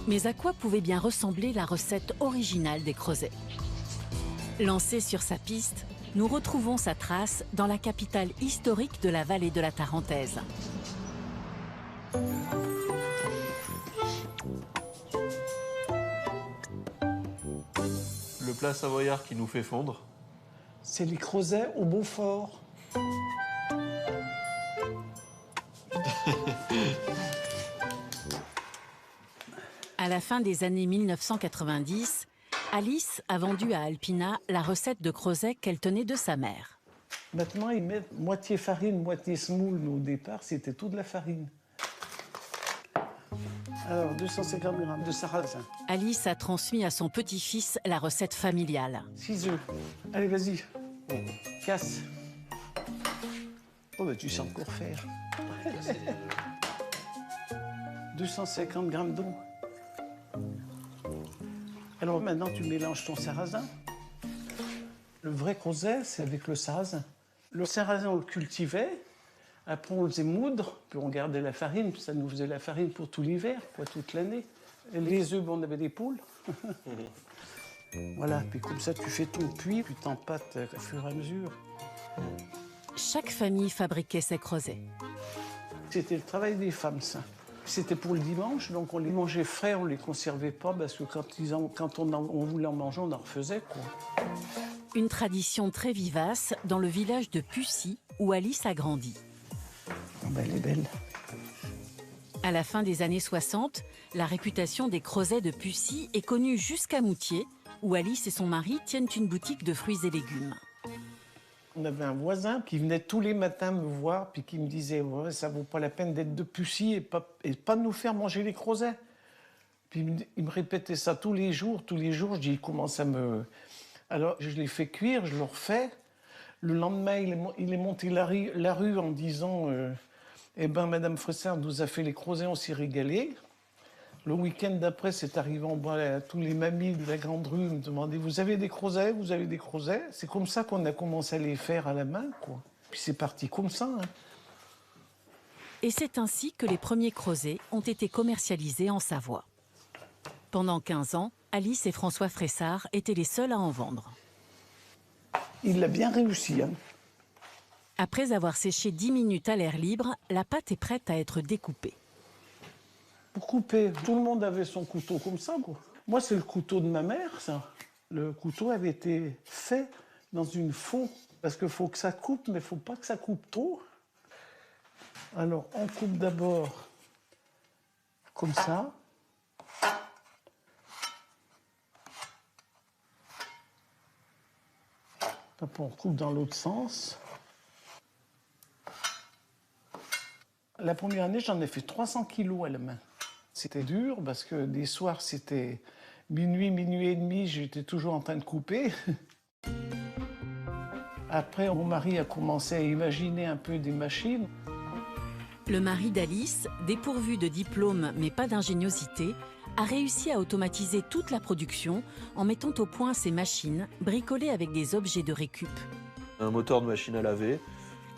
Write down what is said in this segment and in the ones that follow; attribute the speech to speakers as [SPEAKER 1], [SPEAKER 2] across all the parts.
[SPEAKER 1] Mais à quoi pouvait bien ressembler la recette originale des creusets? Lancé sur sa piste, nous retrouvons sa trace dans la capitale historique de la vallée de la Tarentaise.
[SPEAKER 2] Le plat savoyard qui nous fait fondre.
[SPEAKER 3] C'est les creusets au Beaufort.
[SPEAKER 1] À la fin des années 1990, Alice a vendu à Alpina la recette de creusets qu'elle tenait de sa mère.
[SPEAKER 3] Maintenant, ils mettent moitié farine, moitié semoule. Mais au départ, c'était tout de la farine. Alors, 250 grammes de sarrasin.
[SPEAKER 1] Alice a transmis à son petit-fils la recette familiale.
[SPEAKER 3] 6 œufs. Allez, vas-y. Casse. Oh, bah, tu sais encore faire. 250 grammes d'eau. Alors maintenant, tu mélanges ton sarrasin. Le vrai creuset, c'est avec le sarrasin. Le sarrasin, on le cultivait. Après, on le faisait moudre, puis on gardait la farine, puis ça nous faisait la farine pour tout l'hiver, quoi, toute l'année. Et les œufs, on avait des poules. Voilà, puis comme ça, tu fais ton puits, puis t'empâtes au fur et à mesure.
[SPEAKER 1] Chaque famille fabriquait ses creusets.
[SPEAKER 3] C'était le travail des femmes, ça. C'était pour le dimanche, donc on les mangeait frais, on les conservait pas, parce que quand on voulait en manger, on en refaisait, quoi.
[SPEAKER 1] Une tradition très vivace dans le village de Pussy, où Alice a grandi.
[SPEAKER 3] Oh, ben, elle est belle.
[SPEAKER 1] À la fin des années 60, la réputation des creusets de Pussy est connue jusqu'à Moutier, où Alice et son mari tiennent une boutique de fruits et légumes.
[SPEAKER 3] On avait un voisin qui venait tous les matins me voir, puis qui me disait ouais, ça vaut pas la peine d'être de Pussy et pas de nous faire manger les creusets. Puis il me répétait ça tous les jours. Je dis, il commence à me... Alors, je l'ai fait cuire, je le refais. Le lendemain, il est monté la rue en disant eh ben, Madame Fressard nous a fait les creusets, on s'y régalait. Le week-end d'après, c'est arrivé en bas, tous les mamies de la grande rue me demandaient vous avez des creusets? Vous avez des creusets? C'est comme ça qu'on a commencé à les faire à la main, quoi. Puis c'est parti comme ça. Hein.
[SPEAKER 1] Et c'est ainsi que les premiers creusets ont été commercialisés en Savoie. Pendant 15 ans, Alice et François Fressard étaient les seuls à en vendre.
[SPEAKER 3] Il l'a bien réussi. Hein.
[SPEAKER 1] Après avoir séché 10 minutes à l'air libre, la pâte est prête à être découpée.
[SPEAKER 3] Pour couper, tout le monde avait son couteau comme ça, quoi. Moi, c'est le couteau de ma mère, ça. Le couteau avait été fait dans une faux, parce qu'il faut que ça coupe, mais il ne faut pas que ça coupe trop. Alors, on coupe d'abord comme ça. Après, on coupe dans l'autre sens. La première année, j'en ai fait 300 kilos à la main. C'était dur parce que des soirs, c'était minuit et demi, j'étais toujours en train de couper. Après, mon mari a commencé à imaginer un peu des machines.
[SPEAKER 1] Le mari d'Alice, dépourvu de diplôme mais pas d'ingéniosité, a réussi à automatiser toute la production en mettant au point ces machines bricolées avec des objets de récup.
[SPEAKER 2] Un moteur de machine à laver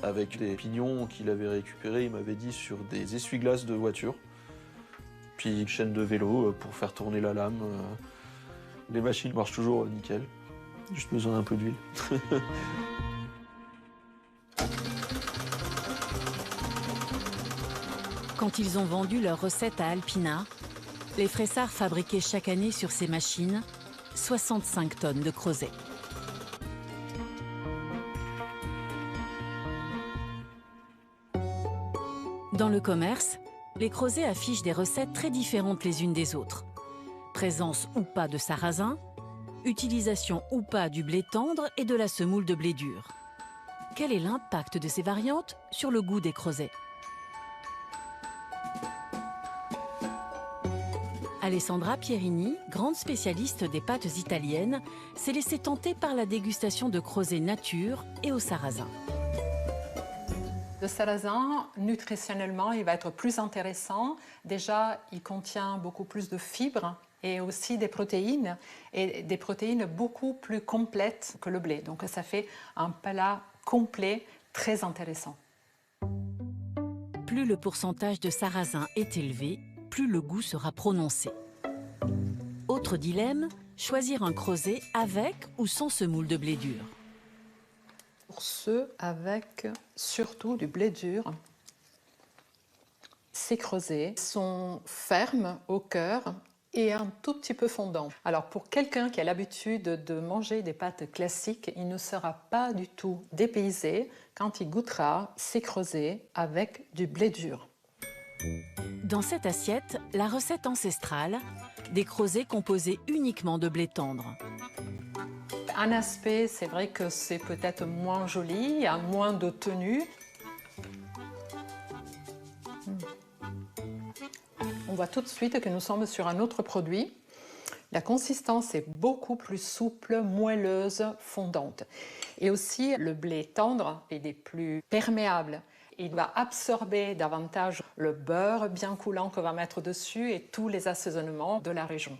[SPEAKER 2] avec des pignons qu'il avait récupérés, il m'avait dit, sur des essuie-glaces de voiture. Puis une chaîne de vélo pour faire tourner la lame. Les machines marchent toujours nickel. Juste besoin d'un peu d'huile.
[SPEAKER 1] Quand ils ont vendu leur recette à Alpina, les Fressard fabriquaient chaque année sur ces machines 65 tonnes de creusets. Dans le commerce, les creusets affichent des recettes très différentes les unes des autres. Présence ou pas de sarrasin, utilisation ou pas du blé tendre et de la semoule de blé dur. Quel est l'impact de ces variantes sur le goût des creusets? Alessandra Pierini, grande spécialiste des pâtes italiennes, s'est laissée tenter par la dégustation de creusets nature et au sarrasin.
[SPEAKER 4] Le sarrasin, nutritionnellement, il va être plus intéressant. Déjà, il contient beaucoup plus de fibres et aussi des protéines beaucoup plus complètes que le blé. Donc ça fait un plat complet très intéressant.
[SPEAKER 1] Plus le pourcentage de sarrasin est élevé, plus le goût sera prononcé. Autre dilemme, choisir un creuset avec ou sans semoule de blé dur.
[SPEAKER 4] Pour ceux avec surtout du blé dur, ces creusets sont fermes au cœur et un tout petit peu fondants. Alors pour quelqu'un qui a l'habitude de manger des pâtes classiques, il ne sera pas du tout dépaysé quand il goûtera ces creusets avec du blé dur.
[SPEAKER 1] Dans cette assiette, la recette ancestrale, des creusets composés uniquement de blé tendre.
[SPEAKER 4] Un aspect, c'est vrai que c'est peut-être moins joli, il y a moins de tenue. On voit tout de suite que nous sommes sur un autre produit. La consistance est beaucoup plus souple, moelleuse, fondante. Et aussi, le blé tendre est plus perméable. Il va absorber davantage le beurre bien coulant qu'on va mettre dessus et tous les assaisonnements de la région.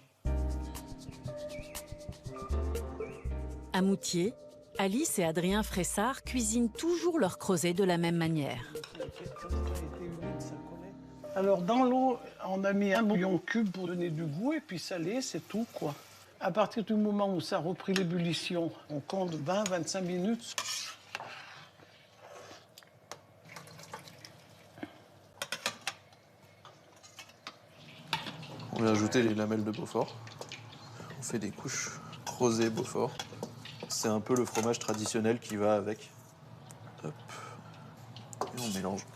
[SPEAKER 1] À Moutier, Alice et Adrien Fressard cuisinent toujours leurs creusets de la même manière.
[SPEAKER 3] Alors dans l'eau, on a mis un bouillon cube pour donner du goût et puis salé, c'est tout quoi. À partir du moment où ça a repris l'ébullition, on compte 20-25 minutes.
[SPEAKER 2] On vient ajouter les lamelles de Beaufort. On fait des couches creusées Beaufort. C'est un peu le fromage traditionnel qui va avec. Hop. Et on mélange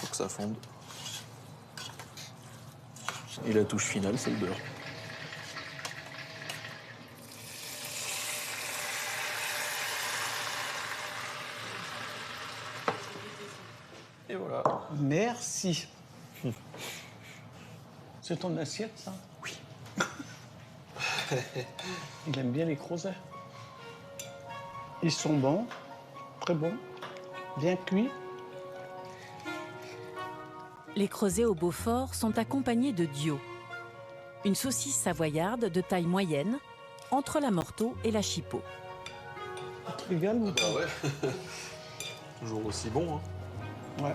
[SPEAKER 2] pour que ça fonde. Et la touche finale, c'est le beurre. Et voilà.
[SPEAKER 3] Merci. C'est ton assiette, ça?
[SPEAKER 2] Oui.
[SPEAKER 3] Il aime bien les creusets. Ils sont bons, très bons, bien cuits.
[SPEAKER 1] Les creusets au Beaufort sont accompagnés de dio, une saucisse savoyarde de taille moyenne, entre la morteau et la chipot.
[SPEAKER 3] Tu te régales ou pas?
[SPEAKER 2] Bah ouais. Toujours aussi bon, hein.
[SPEAKER 3] Ouais.